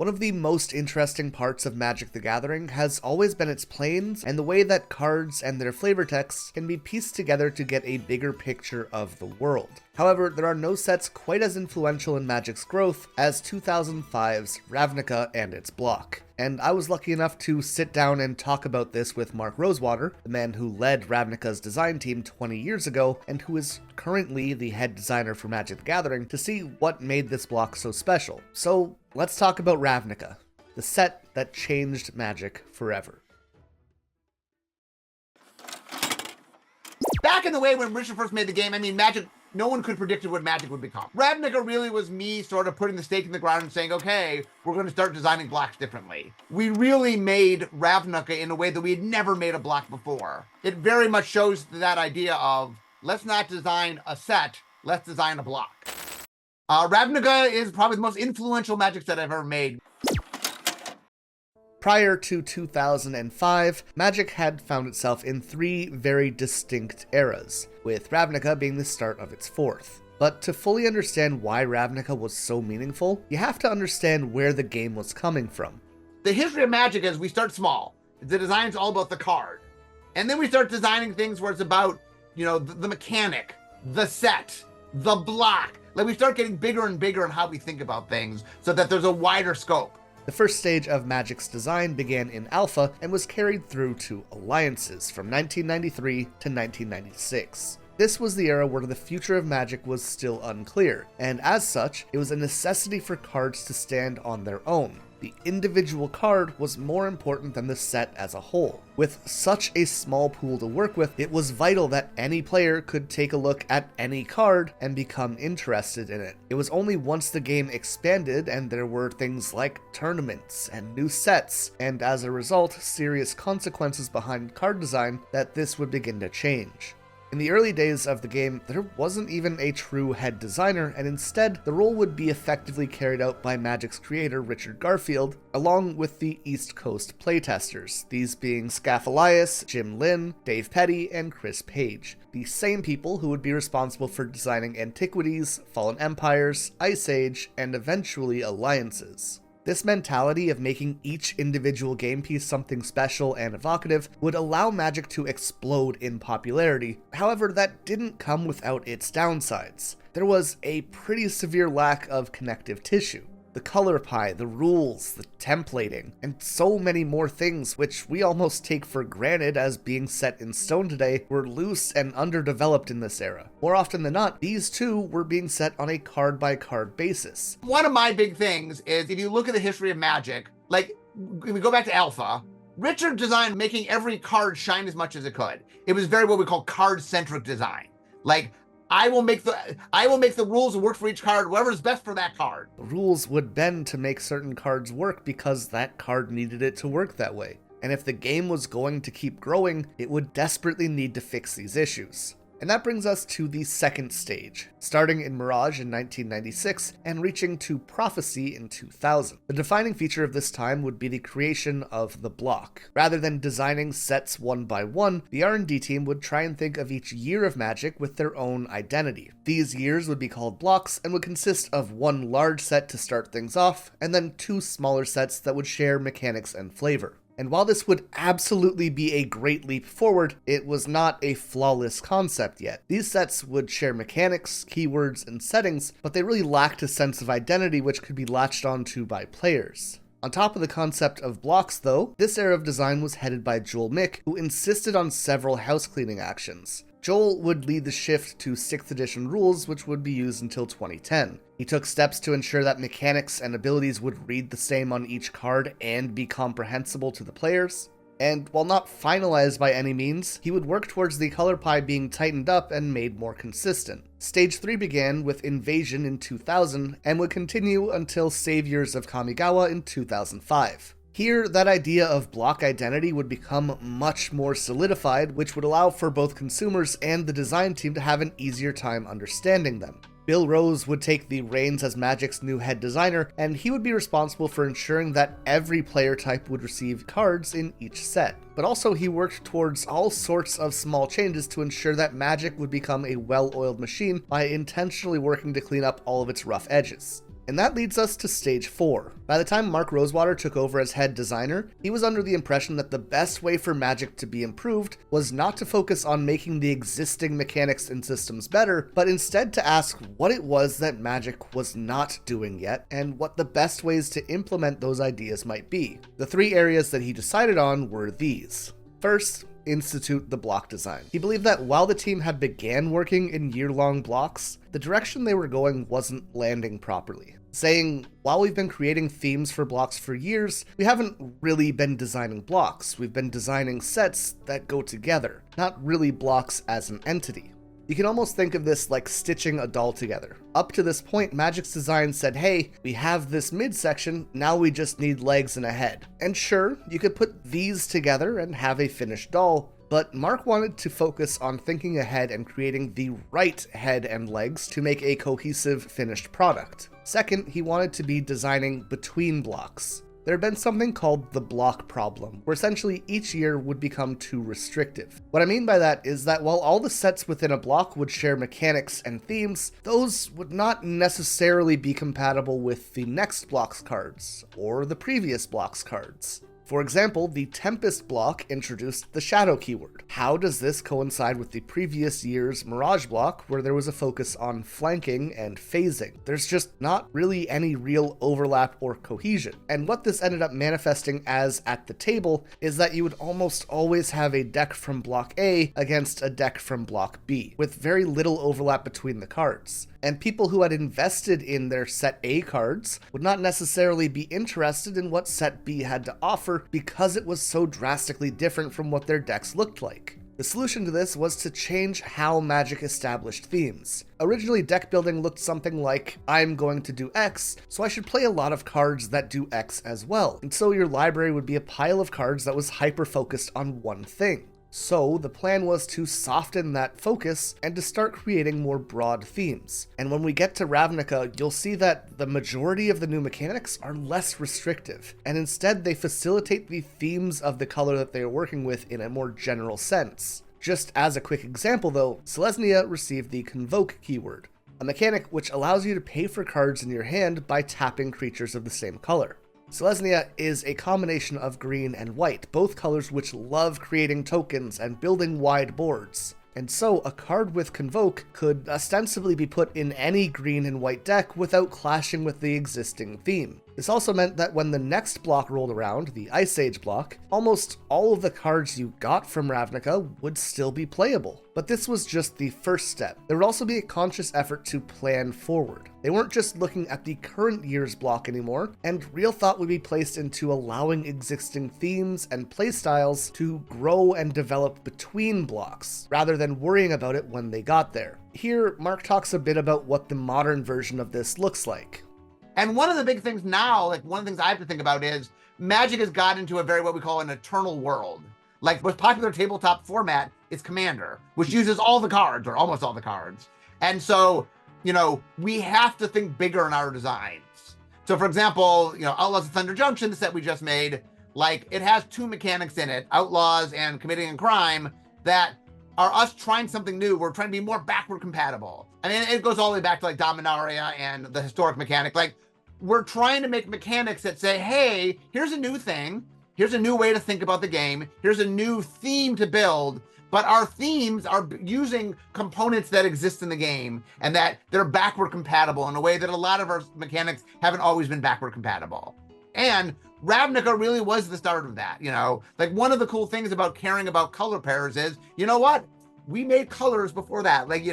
One of the most interesting parts of Magic the Gathering has always been its planes and the way that cards and their flavor text can be pieced together to get a bigger picture of the world. However, there are no sets quite as influential in Magic's growth as 2005's Ravnica and its block. And I was lucky enough to sit down and talk about this with Mark Rosewater, the man who led Ravnica's design team 20 years ago and who is currently the head designer for Magic the Gathering, to see what made this block so special. So let's talk about Ravnica, the set that changed Magic forever. Back in the way when Richard first made the game, Magic, no one could predict what Magic would become. Ravnica really was me sort of putting the stake in the ground and saying, okay, we're going to start designing blocks differently. We really made Ravnica in a way that we had never made a block before. It very much shows that idea of, let's not design a set, let's design a block. Ravnica is probably the most influential Magic set I've ever made. Prior to 2005, Magic had found itself in three very distinct eras, with Ravnica being the start of its fourth. But to fully understand why Ravnica was so meaningful, you have to understand where the game was coming from. The history of Magic is we start small. The design's all about the card. And then we start designing things where it's about, the mechanic, the set, the block. Like we start getting bigger and bigger in how we think about things so that there's a wider scope. The first stage of Magic's design began in Alpha and was carried through to Alliances from 1993 to 1996. This was the era where the future of Magic was still unclear, and as such, it was a necessity for cards to stand on their own. The individual card was more important than the set as a whole. With such a small pool to work with, it was vital that any player could take a look at any card and become interested in it. It was only once the game expanded and there were things like tournaments and new sets, and as a result, serious consequences behind card design, that this would begin to change. In the early days of the game, there wasn't even a true head designer, and instead, the role would be effectively carried out by Magic's creator Richard Garfield, along with the East Coast playtesters, these being Scaff Elias, Jim Lynn, Dave Petty, and Chris Page, the same people who would be responsible for designing Antiquities, Fallen Empires, Ice Age, and eventually Alliances. This mentality of making each individual game piece something special and evocative would allow Magic to explode in popularity. However, that didn't come without its downsides. There was a pretty severe lack of connective tissue. The color pie, the rules, the templating, and so many more things which we almost take for granted as being set in stone today were loose and underdeveloped in this era. More often than not, these two were being set on a card-by-card basis. One of my big things is, if you look at the history of Magic, like, if we go back to Alpha, Richard designed making every card shine as much as it could. It was very what we call card-centric design. Like, I will make the rules work for each card, whatever's best for that card. The rules would bend to make certain cards work because that card needed it to work that way. And if the game was going to keep growing, it would desperately need to fix these issues. And that brings us to the second stage, starting in Mirage in 1996 and reaching to Prophecy in 2000. The defining feature of this time would be the creation of the block. Rather than designing sets one by one, the R&D team would try and think of each year of Magic with their own identity. These years would be called blocks and would consist of one large set to start things off, and then two smaller sets that would share mechanics and flavor. And while this would absolutely be a great leap forward, it was not a flawless concept yet. These sets would share mechanics, keywords, and settings, but they really lacked a sense of identity which could be latched onto by players. On top of the concept of blocks, though, this era of design was headed by Joel Mick, who insisted on several house-cleaning actions. Joel would lead the shift to 6th edition rules, which would be used until 2010. He took steps to ensure that mechanics and abilities would read the same on each card and be comprehensible to the players. And while not finalized by any means, he would work towards the color pie being tightened up and made more consistent. Stage 3 began with Invasion in 2000 and would continue until Saviors of Kamigawa in 2005. Here, that idea of block identity would become much more solidified, which would allow for both consumers and the design team to have an easier time understanding them. Bill Rose would take the reins as Magic's new head designer, and he would be responsible for ensuring that every player type would receive cards in each set. But also he worked towards all sorts of small changes to ensure that Magic would become a well-oiled machine by intentionally working to clean up all of its rough edges. And that leads us to stage 4. By the time Mark Rosewater took over as head designer, he was under the impression that the best way for Magic to be improved was not to focus on making the existing mechanics and systems better, but instead to ask what it was that Magic was not doing yet, and what the best ways to implement those ideas might be. The 3 areas that he decided on were these. First, institute the block design. He believed that while the team had began working in year-long blocks, the direction they were going wasn't landing properly. Saying, while we've been creating themes for blocks for years, we haven't really been designing blocks. We've been designing sets that go together, not really blocks as an entity. You can almost think of this like stitching a doll together. Up to this point, Magic's design said, hey, we have this midsection, now we just need legs and a head. And sure, you could put these together and have a finished doll, but Mark wanted to focus on thinking ahead and creating the right head and legs to make a cohesive finished product. Second, he wanted to be designing between blocks. There had been something called the block problem, where essentially each year would become too restrictive. What I mean by that is that while all the sets within a block would share mechanics and themes, those would not necessarily be compatible with the next block's cards, or the previous block's cards. For example, the Tempest block introduced the Shadow keyword. How does this coincide with the previous year's Mirage block, where there was a focus on flanking and phasing? There's just not really any real overlap or cohesion. And what this ended up manifesting as at the table is that you would almost always have a deck from block A against a deck from block B, with very little overlap between the cards. And people who had invested in their set A cards would not necessarily be interested in what set B had to offer because it was so drastically different from what their decks looked like. The solution to this was to change how Magic established themes. Originally, deck building looked something like, I'm going to do X, so I should play a lot of cards that do X as well. And so your library would be a pile of cards that was hyper-focused on one thing. So the plan was to soften that focus and to start creating more broad themes. And when we get to Ravnica, you'll see that the majority of the new mechanics are less restrictive, and instead they facilitate the themes of the color that they are working with in a more general sense. Just as a quick example though, Selesnya received the Convoke keyword, a mechanic which allows you to pay for cards in your hand by tapping creatures of the same color. Selesnya is a combination of green and white, both colors which love creating tokens and building wide boards. And so a card with Convoke could ostensibly be put in any green and white deck without clashing with the existing theme. This also meant that when the next block rolled around, the Ice Age block, almost all of the cards you got from Ravnica would still be playable. But this was just the first step. There would also be a conscious effort to plan forward. They weren't just looking at the current year's block anymore, and real thought would be placed into allowing existing themes and playstyles to grow and develop between blocks, rather than worrying about it when they got there. Here, Mark talks a bit about what the modern version of this looks like. And one of the big things now, like one of the things I have to think about is Magic has got into a very what we call an eternal world. Like most popular tabletop format is Commander, which uses all the cards or almost all the cards. And so, we have to think bigger in our designs. So for example, Outlaws of Thunder Junction, the set we just made, like it has 2 mechanics in it, Outlaws and Committing a Crime, that are us trying something new. We're trying to be more backward compatible. I mean, it goes all the way back to like Dominaria and the historic mechanic. Like we're trying to make mechanics that say, hey, here's a new thing. Here's a new way to think about the game. Here's a new theme to build. But our themes are using components that exist in the game and that they're backward compatible in a way that a lot of our mechanics haven't always been backward compatible. And Ravnica really was the start of that, Like one of the cool things about caring about color pairs is, you know what? We made colors before that. Like,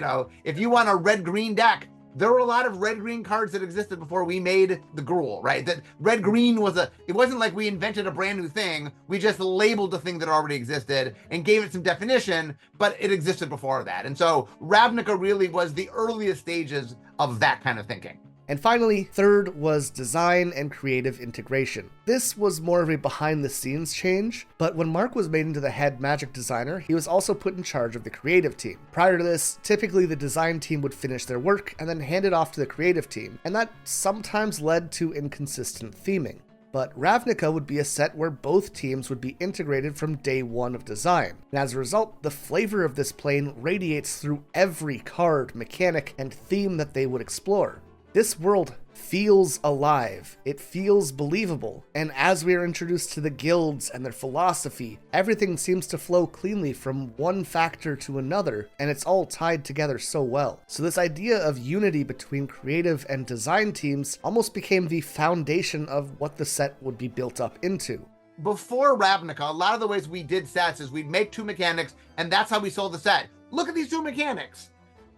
if you want a red-green deck, there were a lot of red-green cards that existed before we made the Gruul, right? That red-green it wasn't like we invented a brand new thing. We just labeled a thing that already existed and gave it some definition, but it existed before that. And so Ravnica really was the earliest stages of that kind of thinking. And finally, third was design and creative integration. This was more of a behind-the-scenes change, but when Mark was made into the head Magic designer, he was also put in charge of the creative team. Prior to this, typically the design team would finish their work and then hand it off to the creative team, and that sometimes led to inconsistent theming. But Ravnica would be a set where both teams would be integrated from day one of design, and as a result, the flavor of this plane radiates through every card, mechanic, and theme that they would explore. This world feels alive, it feels believable, and as we are introduced to the guilds and their philosophy, everything seems to flow cleanly from one factor to another, and it's all tied together so well. So this idea of unity between creative and design teams almost became the foundation of what the set would be built up into. Before Ravnica, a lot of the ways we did sets is we'd make two mechanics, and that's how we sold the set. Look at these two mechanics.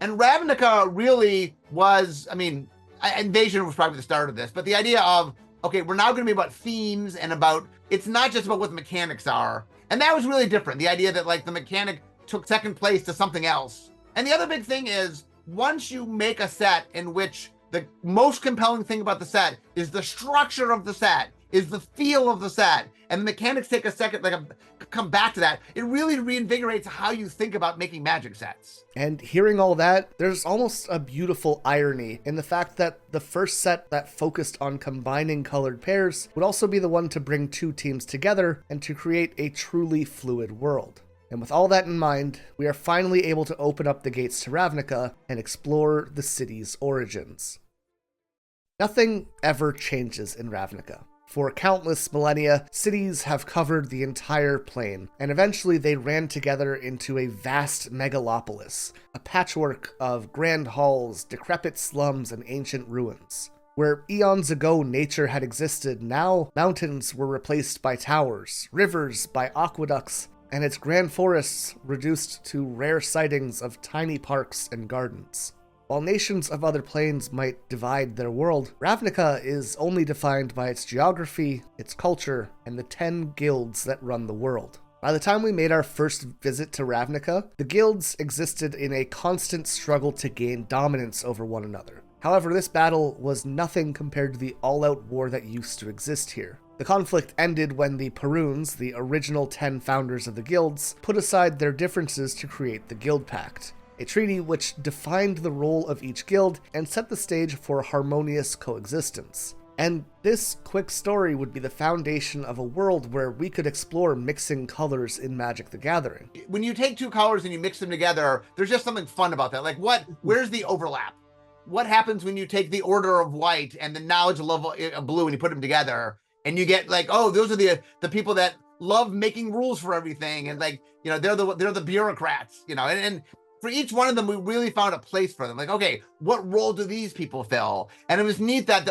And Ravnica really was, Invasion was probably the start of this, but the idea of, okay, we're now going to be about themes and it's not just about what the mechanics are. And that was really different. The idea that like the mechanic took second place to something else. And the other big thing is once you make a set in which the most compelling thing about the set is the structure of the set, is the feel of the set, and the mechanics take a second, come back to that, it really reinvigorates how you think about making Magic sets. And hearing all that, there's almost a beautiful irony in the fact that the first set that focused on combining colored pairs would also be the one to bring two teams together and to create a truly fluid world. And with all that in mind, we are finally able to open up the gates to Ravnica and explore the city's origins. Nothing ever changes in Ravnica. For countless millennia, cities have covered the entire plane, and eventually they ran together into a vast megalopolis, a patchwork of grand halls, decrepit slums, and ancient ruins. Where eons ago nature had existed, now mountains were replaced by towers, rivers by aqueducts, and its grand forests reduced to rare sightings of tiny parks and gardens. While nations of other planes might divide their world, Ravnica is only defined by its geography, its culture, and the 10 guilds that run the world. By the time we made our first visit to Ravnica, the guilds existed in a constant struggle to gain dominance over one another. However, this battle was nothing compared to the all-out war that used to exist here. The conflict ended when the Peruns, the original 10 founders of the guilds, put aside their differences to create the Guild Pact, a treaty which defined the role of each guild and set the stage for harmonious coexistence. And this quick story would be the foundation of a world where we could explore mixing colors in Magic the Gathering. When you take two colors and you mix them together, there's just something fun about that. Like where's the overlap? What happens when you take the order of white and the knowledge level of blue and you put them together and you get like, oh, those are the people that love making rules for everything. And like, they're the bureaucrats, and for each one of them, we really found a place for them. Like, okay, what role do these people fill? And it was neat that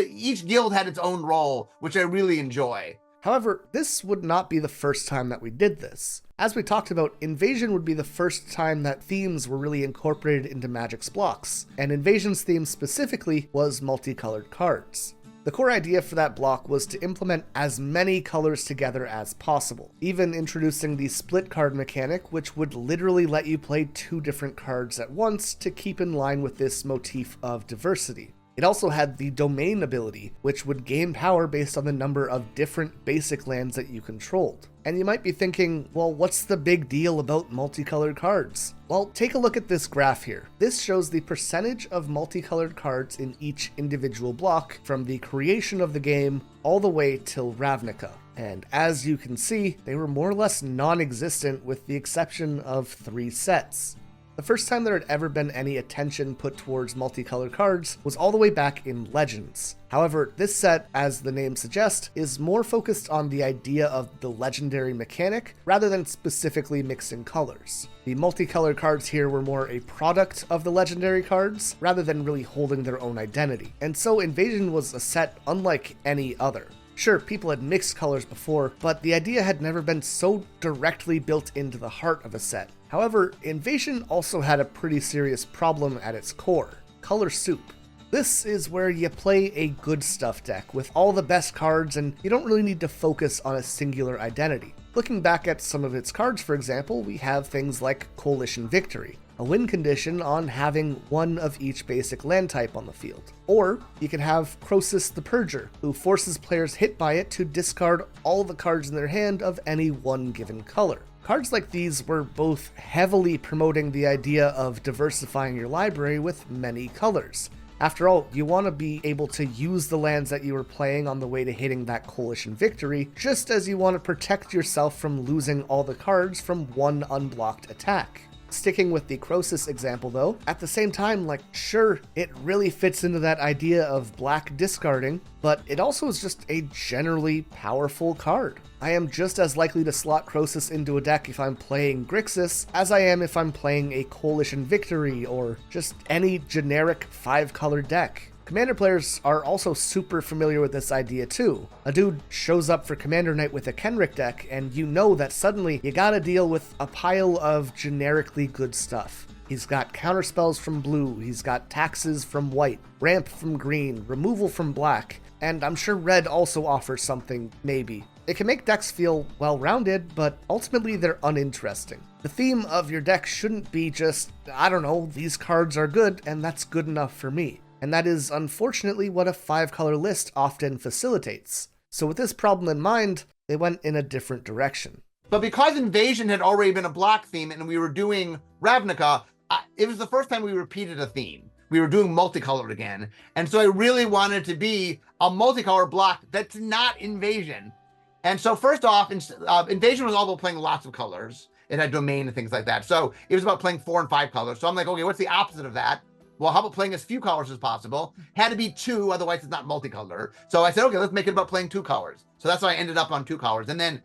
each guild had its own role, which I really enjoy. However, this would not be the first time that we did this. As we talked about, Invasion would be the first time that themes were really incorporated into Magic's blocks, and Invasion's theme specifically was multicolored cards. The core idea for that block was to implement as many colors together as possible, even introducing the split card mechanic, which would literally let you play two different cards at once to keep in line with this motif of diversity. It also had the domain ability, which would gain power based on the number of different basic lands that you controlled. And you might be thinking, well, what's the big deal about multicolored cards? Well, take a look at this graph here. This shows the percentage of multicolored cards in each individual block from the creation of the game all the way till Ravnica. And as you can see, they were more or less non-existent with the exception of 3 sets. The first time there had ever been any attention put towards multicolored cards was all the way back in Legends. However, this set, as the name suggests, is more focused on the idea of the legendary mechanic rather than specifically mixing colors. The multicolored cards here were more a product of the legendary cards rather than really holding their own identity. And so Invasion was a set unlike any other. Sure, people had mixed colors before, but the idea had never been so directly built into the heart of a set. However, Invasion also had a pretty serious problem at its core: color soup. This is where you play a good stuff deck with all the best cards and you don't really need to focus on a singular identity. Looking back at some of its cards, for example, we have things like Coalition Victory, a win condition on having one of each basic land type on the field. Or you can have Croesus the Purger, who forces players hit by it to discard all the cards in their hand of any one given color. Cards like these were both heavily promoting the idea of diversifying your library with many colors. After all, you want to be able to use the lands that you were playing on the way to hitting that Coalition Victory, just as you want to protect yourself from losing all the cards from one unblocked attack. Sticking with the Croesus example though, at the same time, like, sure, it really fits into that idea of black discarding, but it also is just a generally powerful card. I am just as likely to slot Croesus into a deck if I'm playing Grixis as I am if I'm playing a Coalition Victory or just any generic 5-color deck. Commander players are also super familiar with this idea too. A dude shows up for Commander Night with a Kenrick deck, and you know that suddenly you gotta deal with a pile of generically good stuff. He's got counterspells from blue, he's got taxes from white, ramp from green, removal from black, and I'm sure red also offers something, maybe. It can make decks feel well-rounded, but ultimately they're uninteresting. The theme of your deck shouldn't be just, I don't know, these cards are good, and that's good enough for me. And that is unfortunately what a 5-color list often facilitates. So with this problem in mind, they went in a different direction. But because Invasion had already been a block theme and we were doing Ravnica, it was the first time we repeated a theme. We were doing multicolored again. And so I really wanted to be a multicolor block that's not Invasion. And so first off, Invasion was all about playing lots of colors. It had domain and things like that. So it was about playing 4 and 5 colors. So I'm like, okay, what's the opposite of that? Well, how about playing as few colors as possible? Had to be 2, otherwise it's not multicolor. So I said, okay, let's make it about playing 2 colors. So that's why I ended up on 2 colors. And then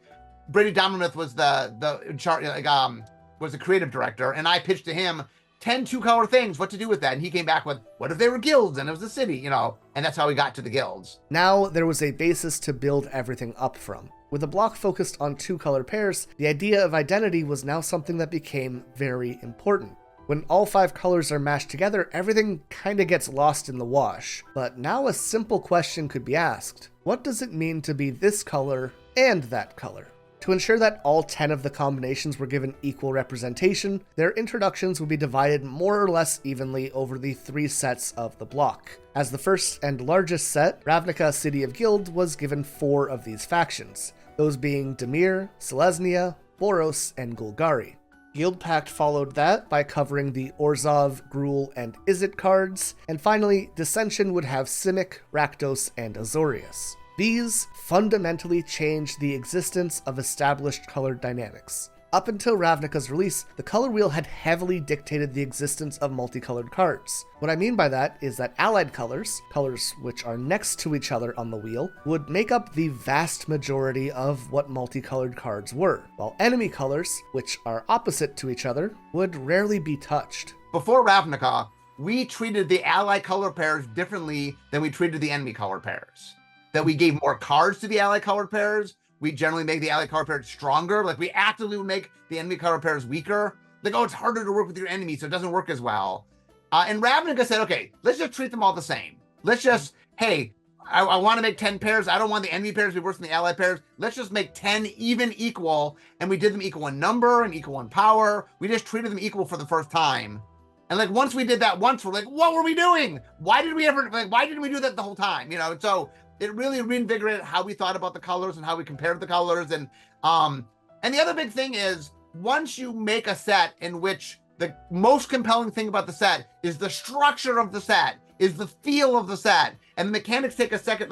Brady Dommermuth was was the creative director, and I pitched to him 10 2-color things, what to do with that. And he came back with, what if they were guilds and it was a city, and that's how we got to the guilds. Now there was a basis to build everything up from. With a block focused on 2-color pairs, the idea of identity was now something that became very important. When all 5 colors are mashed together, everything kinda gets lost in the wash. But now a simple question could be asked. What does it mean to be this color and that color? To ensure that all 10 of the combinations were given equal representation, their introductions would be divided more or less evenly over the 3 sets of the block. As the first and largest set, Ravnica City of Guild was given 4 of these factions, those being Dimir, Selesnya, Boros, and Golgari. Guild Pact followed that by covering the Orzhov, Gruul, and Izzet cards, and finally, Dissension would have Simic, Rakdos, and Azorius. These fundamentally changed the existence of established color dynamics. Up until Ravnica's release, the color wheel had heavily dictated the existence of multicolored cards. What I mean by that is that allied colors, colors which are next to each other on the wheel, would make up the vast majority of what multicolored cards were, while enemy colors, which are opposite to each other, would rarely be touched. Before Ravnica, we treated the ally color pairs differently than we treated the enemy color pairs. That we gave more cards to the ally color pairs. We generally make the ally color pairs stronger. Like we actively would make the enemy color pairs weaker. Like, oh, it's harder to work with your enemy, so it doesn't work as well. And Ravnica said, okay, let's just treat them all the same. Let's just, hey, I want to make 10 pairs. I don't want the enemy pairs to be worse than the ally pairs. Let's just make 10 even equal. And we did them equal in number and equal in power. We just treated them equal for the first time. And like, once we did that once, we're like, what were we doing? Why didn't we do that the whole time? And so it really reinvigorated how we thought about the colors and how we compared the colors. And the other big thing is, once you make a set in which the most compelling thing about the set is the structure of the set, is the feel of the set, and the mechanics take a second,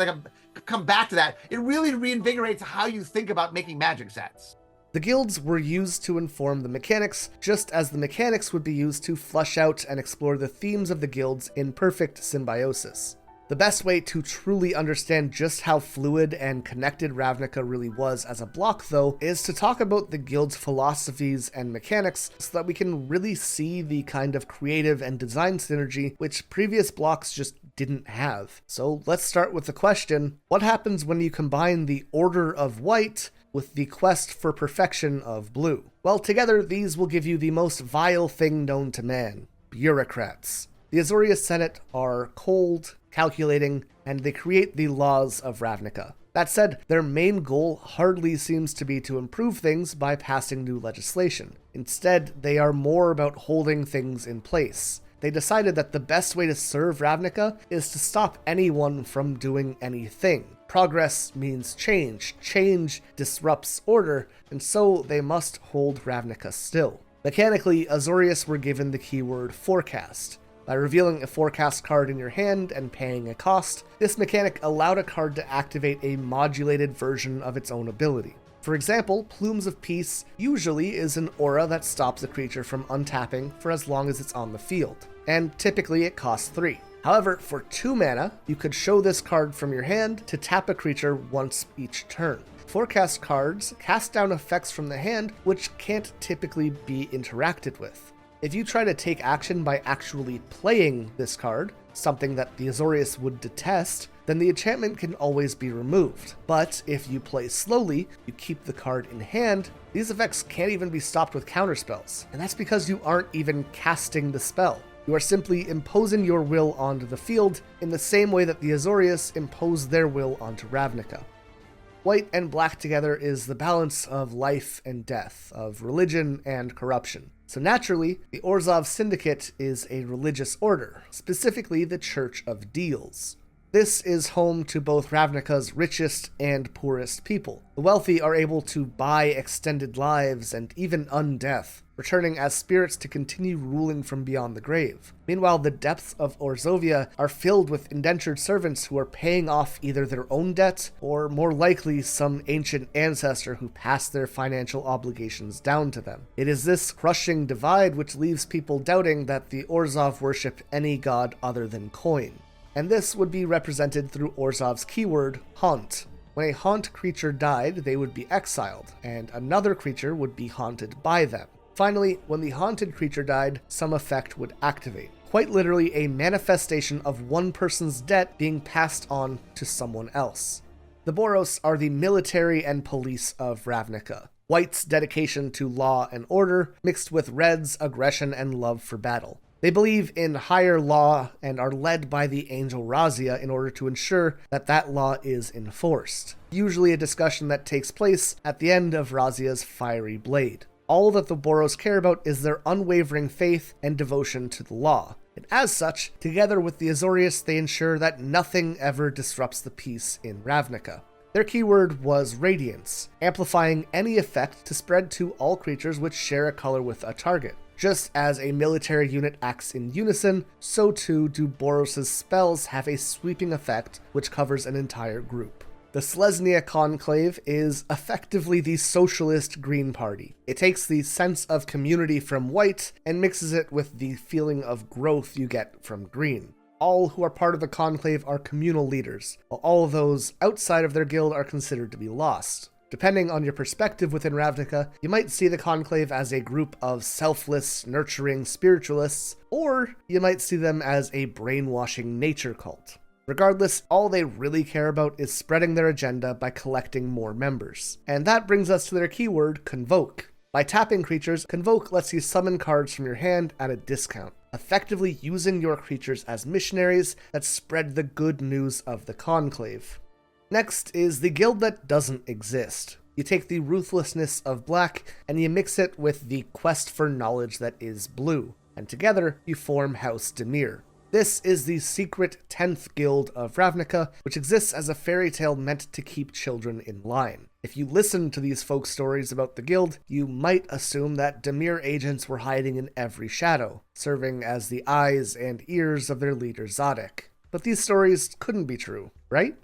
come back to that, it really reinvigorates how you think about making Magic sets. The guilds were used to inform the mechanics, just as the mechanics would be used to flesh out and explore the themes of the guilds in perfect symbiosis. The best way to truly understand just how fluid and connected Ravnica really was as a block, though, is to talk about the guild's philosophies and mechanics so that we can really see the kind of creative and design synergy which previous blocks just didn't have. So let's start with the question, what happens when you combine the Order of White with the Quest for Perfection of Blue? Well, together these will give you the most vile thing known to man, bureaucrats. The Azorius Senate are cold, calculating, and they create the laws of Ravnica. That said, their main goal hardly seems to be to improve things by passing new legislation. Instead, they are more about holding things in place. They decided that the best way to serve Ravnica is to stop anyone from doing anything. Progress means change. Change disrupts order, and so they must hold Ravnica still. Mechanically, Azorius were given the keyword forecast. By revealing a forecast card in your hand and paying a cost, this mechanic allowed a card to activate a modulated version of its own ability. For example, Plumes of Peace usually is an aura that stops a creature from untapping for as long as it's on the field, and typically it costs 3. However, for 2 mana, you could show this card from your hand to tap a creature once each turn. Forecast cards cast down effects from the hand which can't typically be interacted with. If you try to take action by actually playing this card, something that the Azorius would detest, then the enchantment can always be removed. But if you play slowly, you keep the card in hand, these effects can't even be stopped with counterspells, and that's because you aren't even casting the spell. You are simply imposing your will onto the field in the same way that the Azorius impose their will onto Ravnica. White and black together is the balance of life and death, of religion and corruption. So naturally, the Orzhov Syndicate is a religious order, specifically the Church of Deals. This is home to both Ravnica's richest and poorest people. The wealthy are able to buy extended lives and even undeath, returning as spirits to continue ruling from beyond the grave. Meanwhile, the depths of Orzovia are filled with indentured servants who are paying off either their own debt or, more likely, some ancient ancestor who passed their financial obligations down to them. It is this crushing divide which leaves people doubting that the Orzhov worship any god other than coin. And this would be represented through Orzhov's keyword, Haunt. When a haunt creature died, they would be exiled, and another creature would be haunted by them. Finally, when the haunted creature died, some effect would activate. Quite literally a manifestation of one person's debt being passed on to someone else. The Boros are the military and police of Ravnica. White's dedication to law and order, mixed with Red's aggression and love for battle. They believe in higher law and are led by the angel Razia in order to ensure that that law is enforced. Usually a discussion that takes place at the end of Razia's fiery blade. All that the Boros care about is their unwavering faith and devotion to the law. And as such, together with the Azorius, they ensure that nothing ever disrupts the peace in Ravnica. Their keyword was Radiance, amplifying any effect to spread to all creatures which share a color with a target. Just as a military unit acts in unison, so too do Boros' spells have a sweeping effect which covers an entire group. The Selesnya Conclave is effectively the socialist Green Party. It takes the sense of community from White and mixes it with the feeling of growth you get from Green. All who are part of the Conclave are communal leaders, while all of those outside of their guild are considered to be lost. Depending on your perspective within Ravnica, you might see the Conclave as a group of selfless, nurturing spiritualists, or you might see them as a brainwashing nature cult. Regardless, all they really care about is spreading their agenda by collecting more members. And that brings us to their keyword, Convoke. By tapping creatures, Convoke lets you summon cards from your hand at a discount, effectively using your creatures as missionaries that spread the good news of the Conclave. Next is the guild that doesn't exist. You take the ruthlessness of black and you mix it with the quest for knowledge that is blue, and together you form House Dimir. This is the secret 10th guild of Ravnica, which exists as a fairy tale meant to keep children in line. If you listen to these folk stories about the guild, you might assume that Dimir agents were hiding in every shadow, serving as the eyes and ears of their leader Zadok. But these stories couldn't be true, right?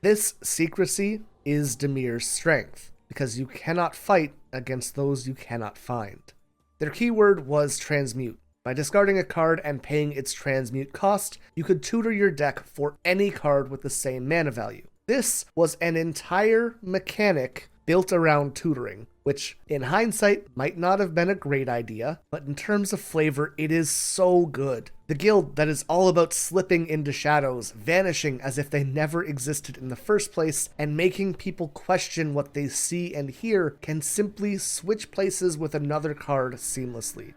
This secrecy is Dimir's strength, because you cannot fight against those you cannot find. Their keyword was Transmute. By discarding a card and paying its transmute cost, you could tutor your deck for any card with the same mana value. This was an entire mechanic built around tutoring, which in hindsight might not have been a great idea, but in terms of flavor, it is so good. The guild that is all about slipping into shadows, vanishing as if they never existed in the first place, and making people question what they see and hear can simply switch places with another card seamlessly.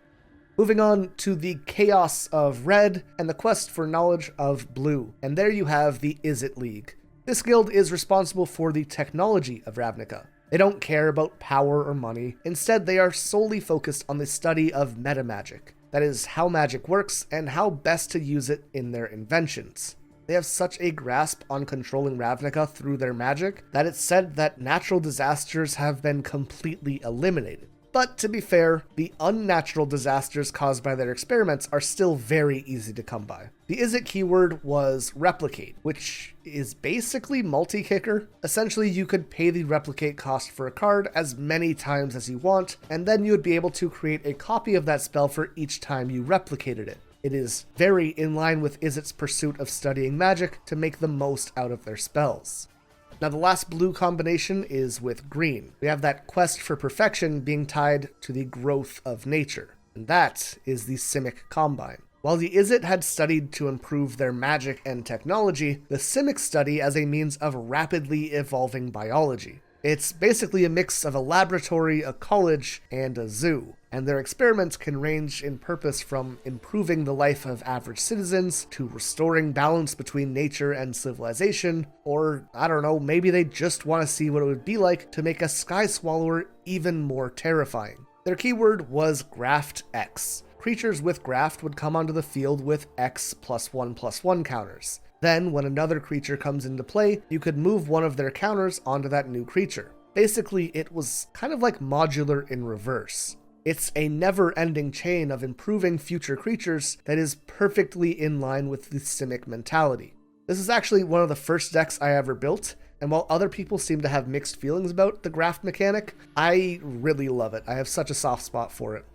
Moving on to the chaos of red and the quest for knowledge of blue, and there you have the Izzet League. This guild is responsible for the technology of Ravnica. They don't care about power or money. Instead, they are solely focused on the study of metamagic. That is, how magic works and how best to use it in their inventions. They have such a grasp on controlling Ravnica through their magic that it's said that natural disasters have been completely eliminated. But to be fair, the unnatural disasters caused by their experiments are still very easy to come by. The ISIT keyword was replicate, which is basically multi-kicker. Essentially, you could pay the replicate cost for a card as many times as you want, and then you would be able to create a copy of that spell for each time you replicated it. It is very in line with ISIT's pursuit of studying magic to make the most out of their spells. Now the last blue combination is with green. We have that quest for perfection being tied to the growth of nature, and that is the Simic Combine. While the ISIT had studied to improve their magic and technology, the Simic study as a means of rapidly evolving biology. It's basically a mix of a laboratory, a college, and a zoo, and their experiments can range in purpose from improving the life of average citizens to restoring balance between nature and civilization, or, I don't know, maybe they just want to see what it would be like to make a Sky Swallower even more terrifying. Their keyword was Graft X. Creatures with Graft would come onto the field with X+1/+1 counters. Then, when another creature comes into play, you could move one of their counters onto that new creature. Basically, it was kind of like modular in reverse. It's a never-ending chain of improving future creatures that is perfectly in line with the Simic mentality. This is actually one of the first decks I ever built, and while other people seem to have mixed feelings about the Graft mechanic, I really love it. I have such a soft spot for it.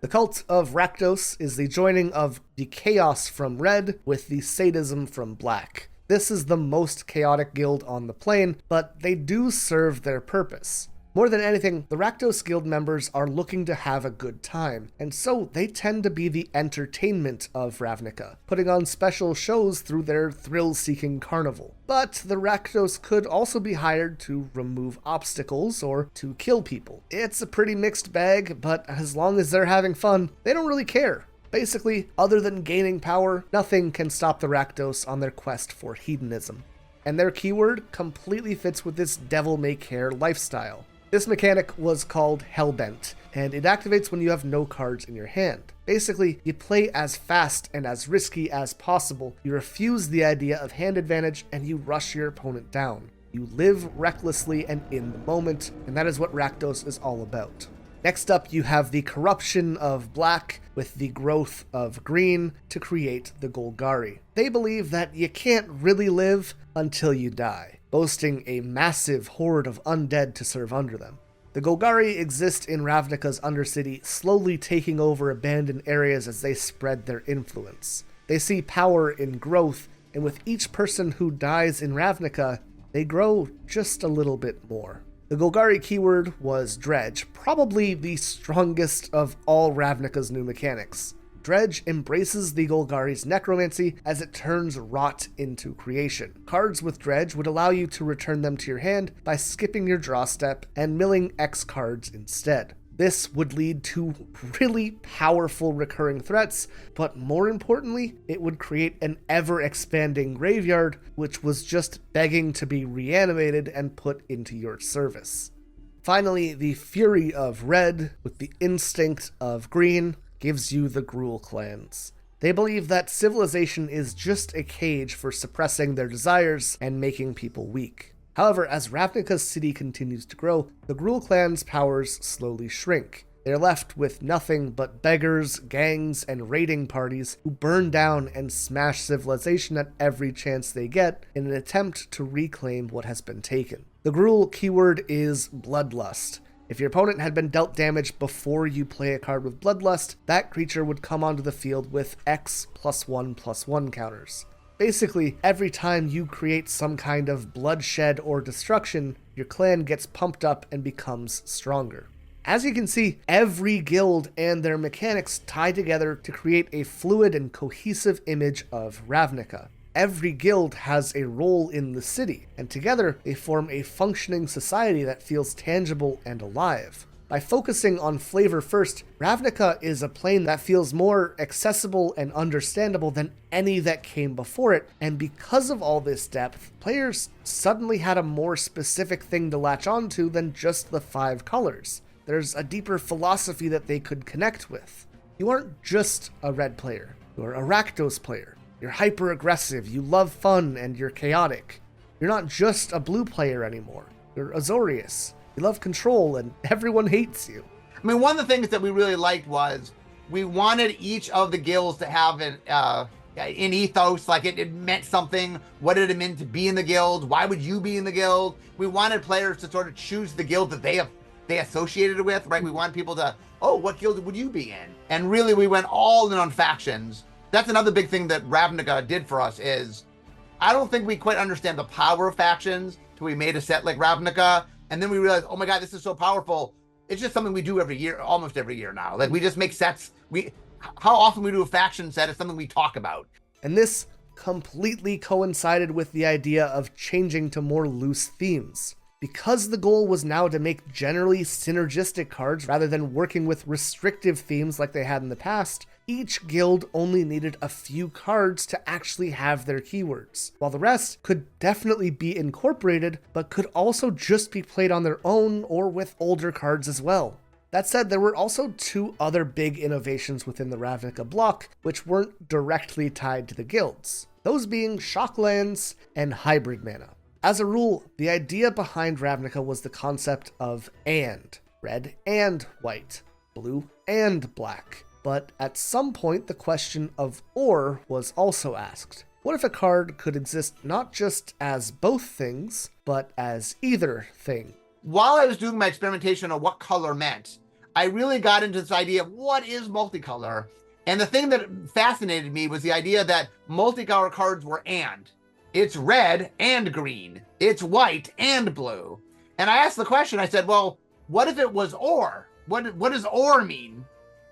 The Cult of Rakdos is the joining of the Chaos from Red with the Sadism from Black. This is the most chaotic guild on the plane, but they do serve their purpose. More than anything, the Rakdos guild members are looking to have a good time, and so they tend to be the entertainment of Ravnica, putting on special shows through their thrill-seeking carnival. But the Rakdos could also be hired to remove obstacles or to kill people. It's a pretty mixed bag, but as long as they're having fun, they don't really care. Basically, other than gaining power, nothing can stop the Rakdos on their quest for hedonism. And their keyword completely fits with this devil-may-care lifestyle. This mechanic was called Hellbent, and it activates when you have no cards in your hand. Basically, you play as fast and as risky as possible, you refuse the idea of hand advantage, and you rush your opponent down. You live recklessly and in the moment, and that is what Rakdos is all about. Next up, you have the corruption of black with the growth of green to create the Golgari. They believe that you can't really live until you die, boasting a massive horde of undead to serve under them. The Golgari exist in Ravnica's Undercity, slowly taking over abandoned areas as they spread their influence. They see power in growth, and with each person who dies in Ravnica, they grow just a little bit more. The Golgari keyword was Dredge, probably the strongest of all Ravnica's new mechanics. Dredge embraces the Golgari's necromancy as it turns rot into creation. Cards with Dredge would allow you to return them to your hand by skipping your draw step and milling X cards instead. This would lead to really powerful recurring threats, but more importantly, it would create an ever-expanding graveyard, which was just begging to be reanimated and put into your service. Finally, the Fury of Red, with the Instinct of Green, gives you the Gruul clans. They believe that civilization is just a cage for suppressing their desires and making people weak. However, as Ravnica's city continues to grow, the Gruul clan's powers slowly shrink. They're left with nothing but beggars, gangs, and raiding parties who burn down and smash civilization at every chance they get in an attempt to reclaim what has been taken. The Gruul keyword is Bloodlust. If your opponent had been dealt damage before you play a card with Bloodlust, that creature would come onto the field with X+1/+1 counters. Basically, every time you create some kind of bloodshed or destruction, your clan gets pumped up and becomes stronger. As you can see, every guild and their mechanics tie together to create a fluid and cohesive image of Ravnica. Every guild has a role in the city, and together they form a functioning society that feels tangible and alive. By focusing on flavor first, Ravnica is a plane that feels more accessible and understandable than any that came before it, and because of all this depth, players suddenly had a more specific thing to latch onto than just the 5 colors. There's a deeper philosophy that they could connect with. You aren't just a red player, you're a Rakdos player. You're hyper-aggressive, you love fun, and you're chaotic. You're not just a blue player anymore, you're Azorius. You love control, and everyone hates you. I mean, one of the things that we really liked was we wanted each of the guilds to have an ethos, like it meant something. What did it mean to be in the guild? Why would you be in the guild? We wanted players to sort of choose the guild that they associated with, right? We want people to, oh, what guild would you be in? And really, we went all in on factions. That's another big thing that Ravnica did for us is, I don't think we quite understand the power of factions till we made a set like Ravnica. And then we realized, oh my God, this is so powerful. It's just something we do every year, almost every year now. Like we just make sets. How often we do a faction set is something we talk about. And this completely coincided with the idea of changing to more loose themes. Because the goal was now to make generally synergistic cards rather than working with restrictive themes like they had in the past, each guild only needed a few cards to actually have their keywords, while the rest could definitely be incorporated, but could also just be played on their own or with older cards as well. That said, there were also two other big innovations within the Ravnica block, which weren't directly tied to the guilds, those being Shocklands and Hybrid Mana. As a rule, the idea behind Ravnica was the concept of and, red and white, blue and black. But at some point, the question of or was also asked. What if a card could exist not just as both things, but as either thing? While I was doing my experimentation on what color meant, I really got into this idea of what is multicolor. And the thing that fascinated me was the idea that multicolor cards were and. It's red and green. It's white and blue. And I asked the question, I said, well, what if it was or? What does or mean?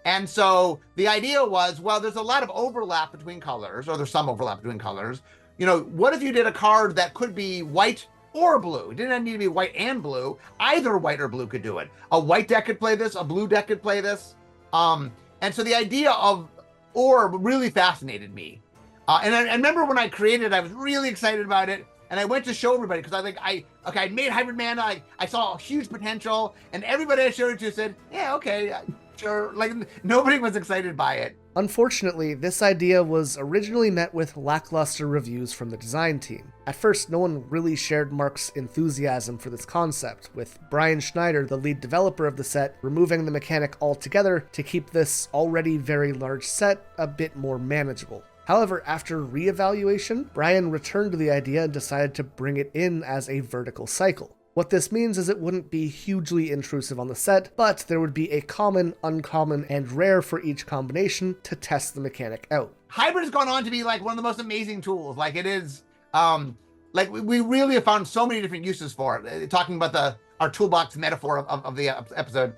And so the idea was, well, there's a lot of overlap between colors, or there's some overlap between colors. You know, what if you did a card that could be white or blue? It didn't need to be white and blue. Either white or blue could do it. A white deck could play this, a blue deck could play this. And so the idea of or really fascinated me. And I remember when I created it, I was really excited about it. And I went to show everybody because I made Hybrid Mana. I saw a huge potential, and everybody I showed it to said, yeah, okay, sure. Like nobody was excited by it. Unfortunately, this idea was originally met with lackluster reviews from the design team. At first, no one really shared Mark's enthusiasm for this concept, with Brian Schneider, the lead developer of the set, removing the mechanic altogether to keep this already very large set a bit more manageable. However, after re-evaluation, Brian returned to the idea and decided to bring it in as a vertical cycle. What this means is it wouldn't be hugely intrusive on the set, but there would be a common, uncommon, and rare for each combination to test the mechanic out. Hybrid has gone on to be like one of the most amazing tools. Like it is, like we really have found so many different uses for it. Talking about our toolbox metaphor of the episode,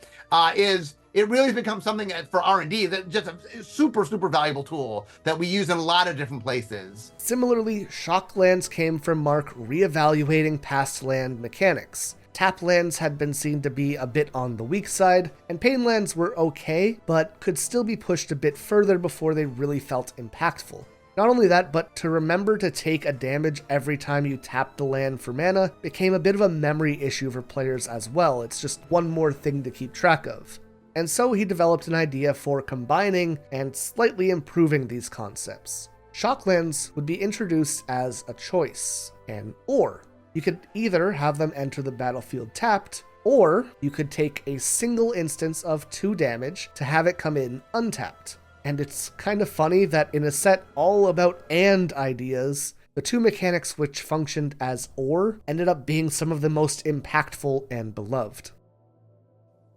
is it really has become something for R&D that's just a super, super valuable tool that we use in a lot of different places. Similarly, Shocklands came from Mark re-evaluating past land mechanics. Tap lands had been seen to be a bit on the weak side, and pain lands were okay, but could still be pushed a bit further before they really felt impactful. Not only that, but to remember to take a damage every time you tap the land for mana became a bit of a memory issue for players as well. It's just one more thing to keep track of. And so he developed an idea for combining and slightly improving these concepts. Shocklands would be introduced as a choice, and or. You could either have them enter the battlefield tapped, or you could take a single instance of 2 damage to have it come in untapped. And it's kind of funny that in a set all about and ideas, the 2 mechanics which functioned as or ended up being some of the most impactful and beloved.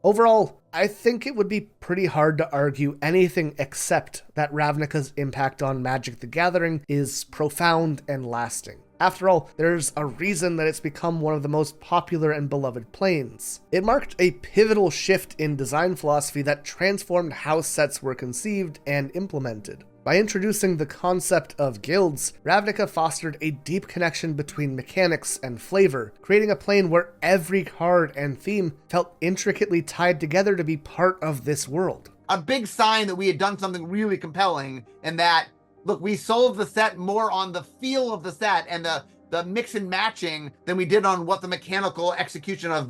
Overall, I think it would be pretty hard to argue anything except that Ravnica's impact on Magic the Gathering is profound and lasting. After all, there's a reason that it's become one of the most popular and beloved planes. It marked a pivotal shift in design philosophy that transformed how sets were conceived and implemented. By introducing the concept of guilds, Ravnica fostered a deep connection between mechanics and flavor, creating a plane where every card and theme felt intricately tied together to be part of this world. A big sign that we had done something really compelling, and that, look, we sold the set more on the feel of the set and the mix and matching than we did on what the mechanical execution of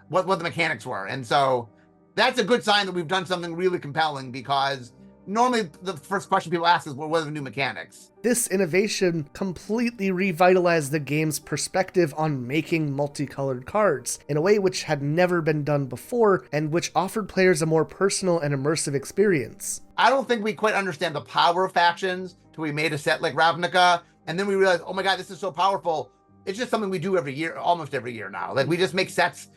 what the mechanics were. And so that's a good sign that we've done something really compelling, because normally the first question people ask is, well, what are the new mechanics? This innovation completely revitalized the game's perspective on making multicolored cards in a way which had never been done before and which offered players a more personal and immersive experience. I don't think we quite understand the power of factions till we made a set like Ravnica, and then we realized, oh my god, this is so powerful. It's just something we do every year, almost every year now. Like we just make sets.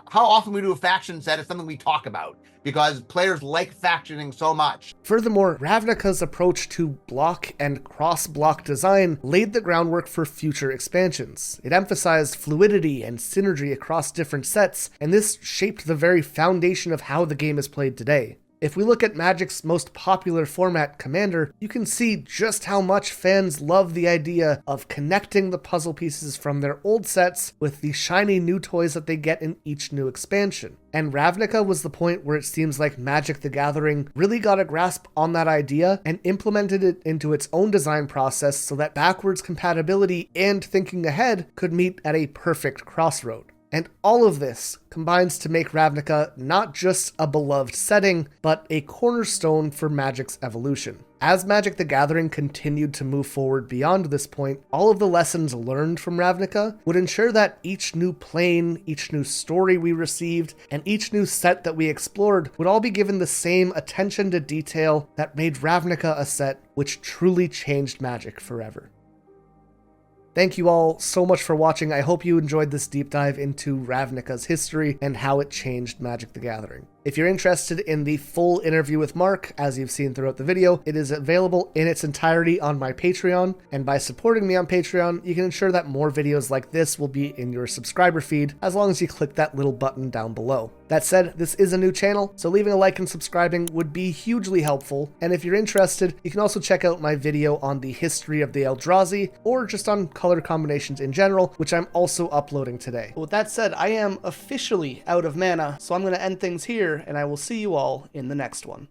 How often we do a faction set is something we talk about because players like factioning so much. Furthermore, Ravnica's approach to block and cross-block design laid the groundwork for future expansions. It emphasized fluidity and synergy across different sets, and this shaped the very foundation of how the game is played today. If we look at Magic's most popular format, Commander, you can see just how much fans love the idea of connecting the puzzle pieces from their old sets with the shiny new toys that they get in each new expansion. And Ravnica was the point where it seems like Magic the Gathering really got a grasp on that idea and implemented it into its own design process so that backwards compatibility and thinking ahead could meet at a perfect crossroad. And all of this combines to make Ravnica not just a beloved setting, but a cornerstone for Magic's evolution. As Magic the Gathering continued to move forward beyond this point, all of the lessons learned from Ravnica would ensure that each new plane, each new story we received, and each new set that we explored would all be given the same attention to detail that made Ravnica a set which truly changed Magic forever. Thank you all so much for watching. I hope you enjoyed this deep dive into Ravnica's history and how it changed Magic the Gathering. If you're interested in the full interview with Mark, as you've seen throughout the video, it is available in its entirety on my Patreon, and by supporting me on Patreon, you can ensure that more videos like this will be in your subscriber feed, as long as you click that little button down below. That said, this is a new channel, so leaving a like and subscribing would be hugely helpful, and if you're interested, you can also check out my video on the history of the Eldrazi, or just on color combinations in general, which I'm also uploading today. But with that said, I am officially out of mana, so I'm going to end things here, and I will see you all in the next one.